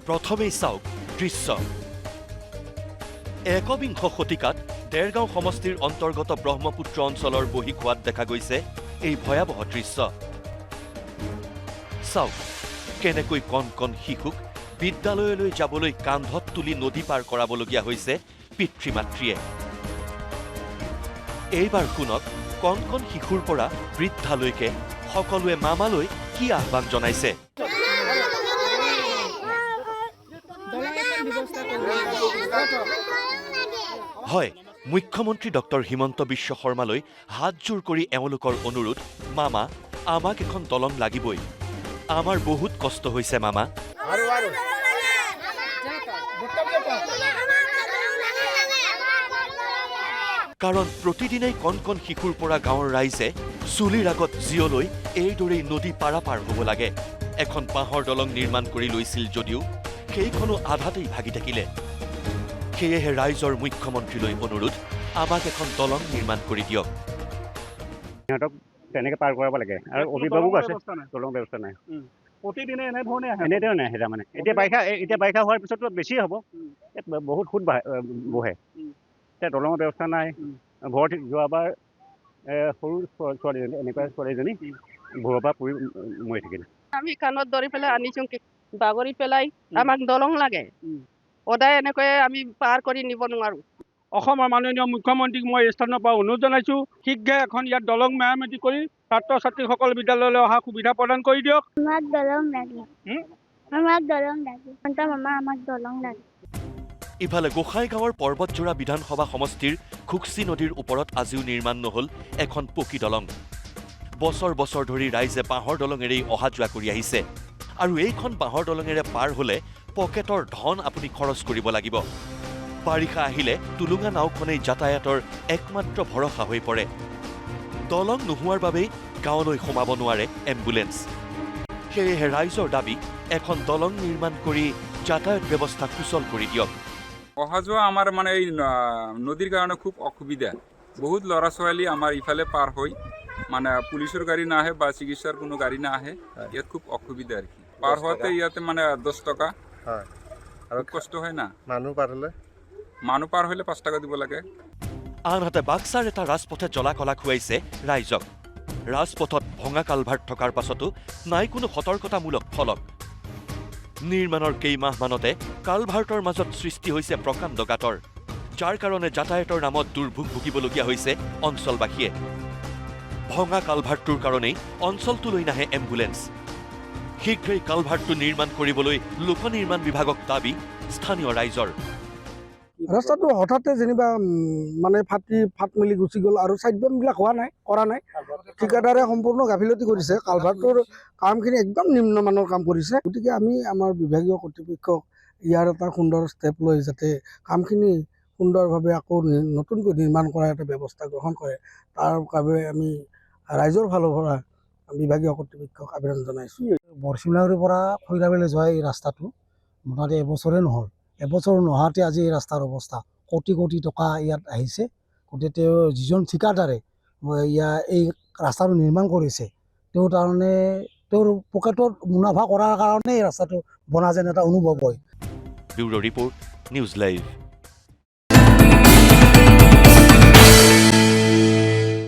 প্ৰথমেই চাওক দৃশ্য। একবিংশ শতিকাত দেৰগাঁও সমষ্টিৰ অন্তৰ্গত ব্ৰহ্মপুত্ৰ অঞ্চলৰ বহিখোৱাত দেখা গৈছে এই ভয়াৱহ দৃশ্য। চাওক কেনেকৈ কণ কণ শিশুক বিদ্যালয়লৈ যাবলৈ কান্ধত তুলি নদী পাৰ কৰাবলগীয়া হৈছে পিতৃ মাতৃয়ে। এইবাৰ শুনক কণ কণ শিশুৰ পৰা বৃদ্ধালৈকে সকলোৱে মামালৈ কি আহ্বান জনাইছে। হয়, মুখ্যমন্ত্ৰী ডক্টৰ হিমন্ত বিশ্ব শৰ্মালৈ হাতজোৰ কৰি এওঁলোকৰ অনুৰোধ, মামা আমাক এখন দলং লাগিবই, আমাৰ বহুত কষ্ট হৈছে মামা। কাৰণ প্ৰতিদিনেই কণ কণ শিশুৰ পৰা গাঁৱৰ ৰাইজে চুলিৰ আগত জিয়লৈ এইদৰেই নদী পাৰাপাৰ হ'ব লাগে। এখন বাঁহৰ দলং নিৰ্মাণ কৰি লৈছিল যদিও সেইখনো আধাতেই ভাগি থাকিলে। সেয়েহে ৰাইজৰ মুখ্যমন্ত্ৰীলৈ অনুৰোধ, আমাক এখন দলং নিৰ্মাণ কৰি দিয়ক। সিহঁতক তেনেকৈ পাৰ কৰাব লাগে আৰু অভিভাৱক আছে, দলং ব্যৱস্থা নাই। প্ৰতিদিনে এনেধৰণে এনেধৰণে আহে তাৰমানে। এতিয়া বাৰিষা হোৱাৰ পিছতো বেছি হ'ব, বহুত সুত বহে। এতিয়া দলঙৰ ব্যৱস্থা নাই। ঘৰত যোৱাবাৰ সৰু ছোৱালীজনী, এনেকুৱা ছোৱালীজনী ঘৰৰ পৰা পৰি মৰি থাকিল। আমি কাণত ধৰি পেলাই আনিছো, বাগৰি পেলাই আমাক দলং লাগে। সদায় এনেকৈ আমি পাৰ কৰি নিব নোৱাৰো। অসমৰ মাননীয় মুখ্যমন্ত্ৰীক মই এই স্থানৰ পৰা অনুৰোধ জনাইছো, শীঘ্ৰে এখন ইয়াত দলং মেৰামতি কৰি ছাত্ৰ ছাত্ৰীসকল বিদ্যালয়লৈ অহা সুবিধা প্ৰদান কৰি দিয়ক। আমাক দলং লাগে, আমাক দলং লাগে, মামা আমাক দলং লাগে। ইফালে গোসাইগাঁৱৰ পৰ্বতজোৰা বিধানসভা সমষ্টিৰ খুকচি নদীৰ ওপৰত আজিও নিৰ্মাণ নহল এখন পকী দলং। বছৰ বছৰ ধৰি ৰাইজে বাঁহৰ দলঙেৰেই অহা যোৱা কৰি আহিছে, আৰু এইখন বাঁহৰ দলঙেৰে পাৰ হলে পকেটৰ ধন আপুনি খৰচ কৰিব লাগিব। বাৰিষা আহিলে টুলুঙা নাওখনেই যাতায়াতৰ একমাত্ৰ ভৰসা হৈ পৰে। দলং নোহোৱাৰ বাবেই গাঁৱলৈ সোমাব নোৱাৰে এম্বুলেন্স। সেয়েহে ৰাইজৰ দাবী, এখন দলং নিৰ্মাণ কৰি যাতায়াত ব্যৱস্থা সুচল কৰি দিয়ক। অহা যোৱা আমাৰ মানে এই নদীৰ কাৰণে খুব অসুবিধা। বহুত ল'ৰা ছোৱালী আমাৰ ইফালে পাৰ হৈ মানে পুলিচৰ গাড়ী নাহে বা চিকিৎসাৰ কোনো গাড়ী নাহে, ইয়াত খুব অসুবিধা আৰ কি। পাৰ হতে ইয়াতে মানে 10 টাকা হয়, আৰু কষ্ট হয় না। মানুহ পাৰ হলে 5 টাকা দিব লাগে। আনহাতে বাক্সাৰ এটা ৰাজপথে জলাকলা খুৱাইছে ৰাইজক। ৰাজপথত ভঙা কালভাৰ্ট থকাৰ পাছতো নাই কোনো সতৰ্কতামূলক ফলক। নিৰ্মাণৰ কেইমাহমানতে কালভাৰ্টৰ মাজত সৃষ্টি হৈছে প্ৰকাণ্ড গাঁতৰ, যাৰ কাৰণে যাতায়াতৰ নামত দুৰ্ভোগ ভুগিবলগীয়া হৈছে অঞ্চলবাসীয়ে। ভঙা কালভাৰ্টটোৰ কাৰণেই অঞ্চলটোলৈ নাহে এম্বুলেন্স। শীঘ্ৰেই কালভাৰ্টটো নিৰ্মাণ কৰিবলৈ লোক নিৰ্মাণ বিভাগক দাবী স্থানীয় ৰাইজৰ। ৰাস্তাটো হঠাতে যেনিবা মানে ফাট মেলি গুচি গ'ল, আৰু চাইডবেণ্ডবিলাক কৰা নাই। ঠিকাদাৰে সম্পূৰ্ণ গাফিলতি কৰিছে, কালভাৰ্টৰ কামখিনি একদম নিম্নমানৰ কাম কৰিছে। গতিকে আমি আমাৰ বিভাগীয় কৰ্তৃপক্ষক ইয়াৰ এটা সুন্দৰ ষ্টেপ লৈ যাতে কামখিনি সুন্দৰভাৱে আকৌ নতুনকৈ নিৰ্মাণ কৰাৰ এটা ব্যৱস্থা গ্ৰহণ কৰে, তাৰ বাবে আমি ৰাইজৰ ফালৰ পৰা বিভাগীয় কৰ্তৃপক্ষক আবেদন জনাইছোঁ। বৰচিমলাগুৰিৰ পৰা খৈৰাবাৰীলৈ যোৱা এই ৰাস্তাটো মোটামুটি এবছৰে নহ'ল। এবছৰ নোহোৱাতে আজি এই ৰাস্তাৰ অৱস্থা। কোটি কোটি টকা ইয়াত আহিছে। গতিকে তেওঁ যিজন ঠিকাদাৰে এই ৰাস্তাটো নিৰ্মাণ কৰিছে, তেওঁৰ কাৰণে তেওঁৰ পকেটত মুনাফা কৰাৰ কাৰণে এই ৰাস্তাটো বনা যেন এটা অনুভৱ হয়। Bureau report, news live.